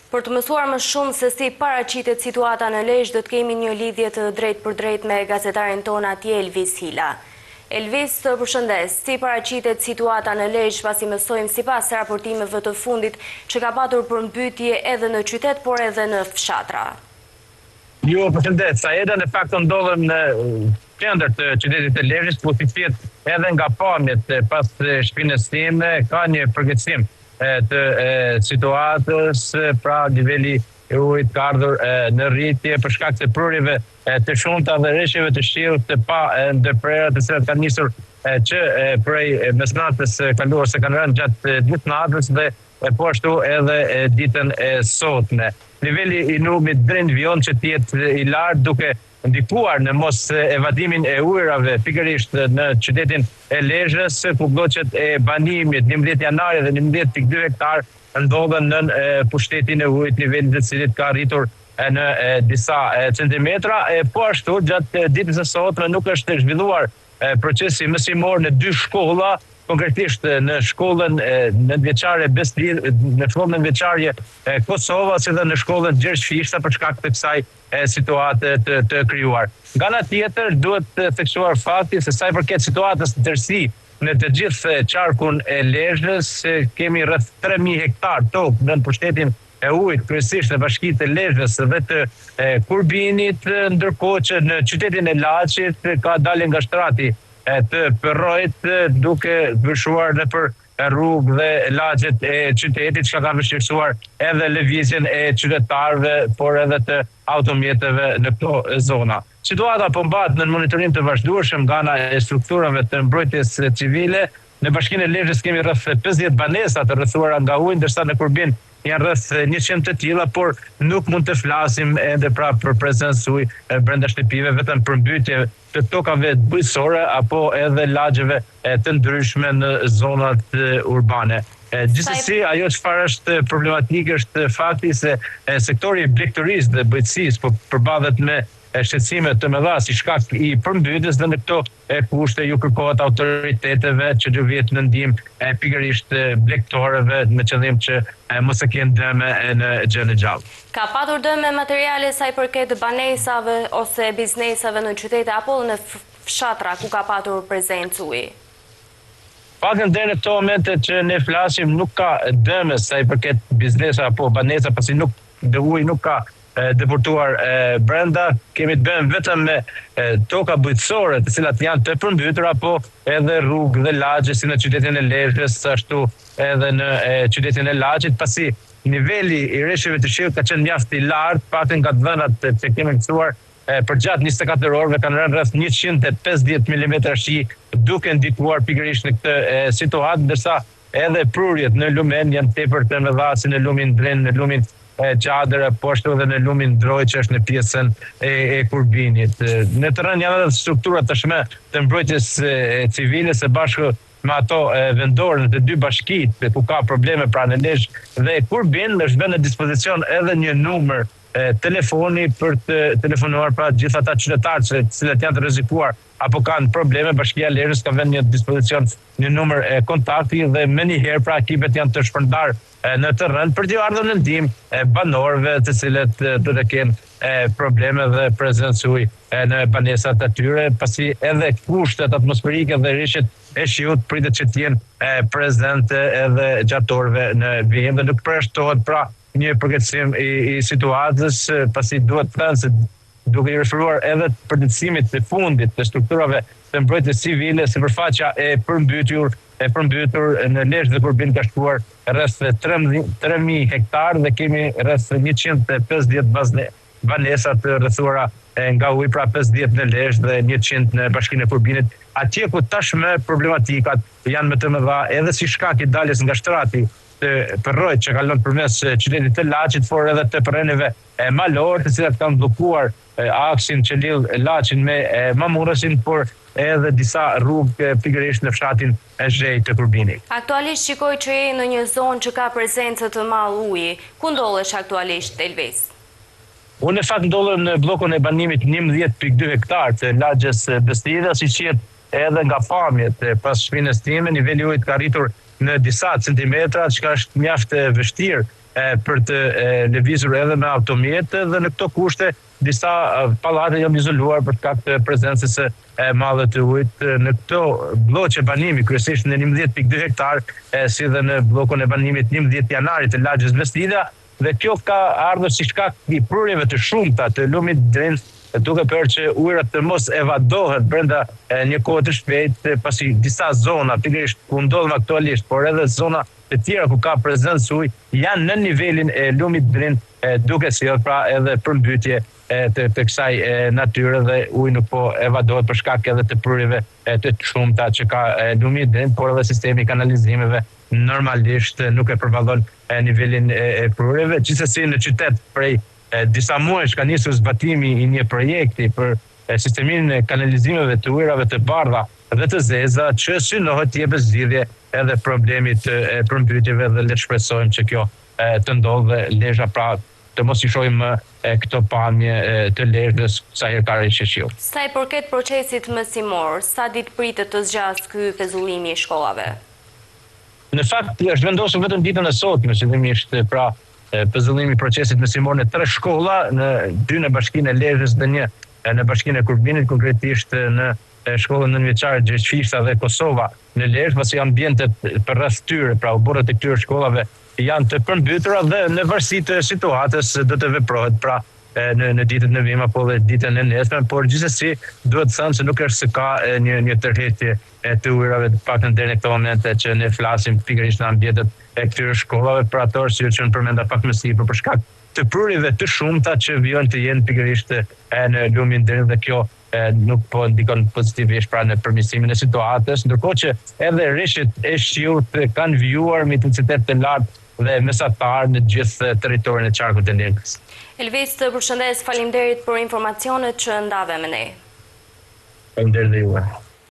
Për të mësuar më shumë se si paraqitet situata në Lezhë, do të kemi një lidhje të drejt për drejt me gazetarin ton atje Elvis Hila. Elvis, të përshëndes, si paraqitet situata në Lezhë pasi mësojmë sipas raportimeve të fundit që ka patur përmbytje edhe në qytet, por edhe në fshatra? Jo, përshëndes, sa edhe në fakt ndodhem në qendër të qytetit të Lezhës, ku si edhe nga pamjet pas shpinës time ka një përgjithësim të situatës, pra niveli i ujit ka ardhur në rritje për shkak të prurjeve të shumta dhe rreshjeve të shiut të pa ndërprerë, të cilat kanë nisur që prej mesnatës kaluar se kanë rënë gjatë ditë natës dhe po ashtu edhe ditën e sotme. Niveli i numit drejt vion që të jetë i lartë, duke ndikuar në mos evadimin e ujrave pikërisht në qytetin e Lezhës, ku bloqet e banimit 11 janari dhe 11.2 hektar ndodhen në pushtetin e ujit, nivelit të cilit ka arritur në disa centimetra. Po ashtu gjatë ditës së sotme nuk është zhvilluar procesi mësimor në 2 shkolla, konkretisht në shkollën nëntëvjeçare Bestrin, në shkollën nëntëvjeçare Kosova, si dhe në shkollën Gjergj Fishta për shkak të kësaj situate të krijuar. Nga ana tjetër, duhet të theksuar fakti se sa i përket situatës në tërësi në të gjithë qarkun e Lezhës, kemi rreth 3.000 hektar tokë në pushtetin e ujit, kryesisht në bashkitë të Lezhës dhe të Kurbinit, ndërkohë që në qytetin e Laçit ka dalë nga shtrati të Përrojt, duke vëshuar nëpër rrugë dhe lagjet e qytetit, që ka vështirësuar edhe lëvizjen e qytetarëve, por edhe të automjeteve në këto zona. Situata po mbahet në monitorim të vazhdueshëm nga ana e strukturave të mbrojtjes civile. Në bashkinë e Lezhës kemi rreth 50 banesa të rrethuara nga uji, ndërsa në Kurbin janë rreth 100 të tilla, por nuk mund të flasim edhe për prezencë ujë brenda shtëpive, vetëm për mbytje të tokave bujqësore apo edhe lagjeve të ndryshme në zonat urbane. Gjithsesi, ajo çfarë është problematike është fakti se sektori i blegtërisë dhe bujqësisë po përballet me shqetësime të mëdha si shkak i përmbytjes, dhe në këto kushte ju kërkohet autoriteteve që të vihet në ndihmë pikërisht blegtorëve me qëllim që mos të kenë dëme në gjën e gjallë. Ka patur dëme materiale sa i përket banesave ose biznesave në qytete apo në fshatra ku ka patur prezencë uji? Paktën deri në këto momente që ne flasim nuk ka dëme sa i përket biznesa apo banesa, pasi uji nuk ka deportuar brenda. Kemi të bëjmë vetëm me toka bujqësore, të cilat janë të përmbytura, apo edhe rrugë dhe lagje si në qytetin e Lezhës, ashtu edhe në qytetin e Laçit, pasi niveli i rreshjeve të shiut ka qenë mjaft i lartë, paktën nga dhënat që kemi mësuar për gjatë 24 orëve kanë rënë rreth 150 mm shi, duke ndikuar pikërisht në këtë situatë, ndërsa edhe prurjet në lumen janë tepër të mëdha, si në lumin Dren, në lumin Çadër, po ashtu edhe në lumin Droj, që është në pjesën e Kurbinit. Në terren janë edhe struktura tashmë të mbrojtjes civile, së bashku me ato vendore në të 2 bashkitë ku ka probleme, pra në Lezhë dhe Kurbin, është vënë në dispozicion edhe një numër telefoni për të telefonuar pra gjithë ata qytetarë që cilët janë të rrezikuar apo kanë probleme. Bashkia e Lezhës ka vënë në dispozicion një numër kontakti dhe menjëherë pra ekipet janë të shpërndarë në terren për të ardhur në ndihmë banorëve të cilët do të kenë probleme dhe prezencë uji në banesat e tyre, pasi edhe kushtet atmosferike dhe rreshjet e shiut pritet që të jenë prezente edhe gjatë orëve në vijim, dhe nuk përshtohet pra një përgjithësim i situatës, pasi duhet të thënë se duke i referuar edhe të përditësimit të fundit të strukturave të mbrojtjes civile, sipërfaqja e përmbytur në Lezhë dhe Kurbin ka shkuar rreth 3.000 hektar dhe kemi rreth 150 banesa të rrethuara nga uji, pra 50 në Lezhë dhe 100 në bashkinë e Kurbinit, atje ku tashmë problematikat janë më të mëdha edhe si shkak i daljes nga shtrati të Përrojt që kalon përmes qytetit të Laçit, por edhe të terreneve malore, të cilat kanë bllokuar aksin që lidh Laçin me Mamurrësin, por edhe disa rrugë pikërisht në fshatin e Zhej të Kurbinit. Aktualisht shikoj që je në një zonë që ka prezencë të madhe uji. Ku ndodhesh aktualisht, Elvis? Unë në fakt ndodhem në bllokun e banimit 11.2 hektar të lagjes Bestrida, siç jetë edhe nga pamjet pas shpinës time, niveli i ujit ka arritur në disa centimetra, që është mjaft vështirë për të lëvizur edhe me automjet dhe në këto kushte disa pallate janë izoluar për shkak të prezencës së madhe të ujit në këto bloqe banimi, kryesisht në 11.2 hektar, si dhe në bllokun e banimit 11 janarit të lagjes Veslida, dhe kjo ka ardhur si shkak i prurjeve të shumta të lumit Drenth, duke parë që ujërat të mos evadohet brenda një kohe të shpejtë, pasi disa zona, pikërisht ku ndodhem aktualisht, por edhe zona të tjera ku ka prezencë ujë, janë në nivelin e lumit Drenth, duke sjellë pra edhe përmbytje të kësaj natyre dhe uji nuk po evadohet për shkak edhe të prurjeve të shumta që ka lumi Drenth, por edhe sistemi i kanalizimeve normalisht nuk e përballon nivelin e prurjeve. Gjithsesi në qytet prej disa muajsh ka nisur zbatimi i një projekti për sistemin e kanalizimeve të ujrave të bardha dhe të zeza që synohet të jepë zgjidhje edhe problemit të përmbytjeve dhe le të shpresojmë që kjo të ndodhë dhe Lezhë pra të mos i shohim këto pamje të Lezhës sa herë ka rishëshiu. Sa i përket procesit mësimor, sa ditë pritet të zgjas ky pezullimi i shkollave? Në fakt është vendosur vetëm ditën e sotme, qëllimisht pra pezullimi i procesit mësimor në 3 shkolla, në 2 në bashkinë e Lezhës dhe 1 në bashkinë e Kurbinit, konkretisht në shkollën nënvjeçare Gjeçfisha dhe Kosova në Lezhë, pasi ambientet përreth tyre, pra uborët e këtyre shkollave janë të përmbytura dhe në varësi të situatës do të veprohet pra në ditët në vim apo dhe ditën e nesme, por gjithsesi duhet thënë se nuk është se ka një tërheqje të ujrave të paktën deri në këtë moment që ne flasim pikërisht në ambientet e këtyre shkollave, për ato arsye që unë përmenda pak më sipër për shkak të prurjeve të shumta që vijnë të jenë pikërisht në lumin Drenth dhe kjo nuk po ndikon pozitivisht pra në përmirësimin e situatës, ndërkohë që edhe rreshtet e shiut kanë vijuar me intensitet të lartë dhe mesatar në gjithë territorin e qarkut të Lezhës. Elvis, të përshëndes, faleminderit për informacionet që ndave me ne. Faleminderit dhe juve.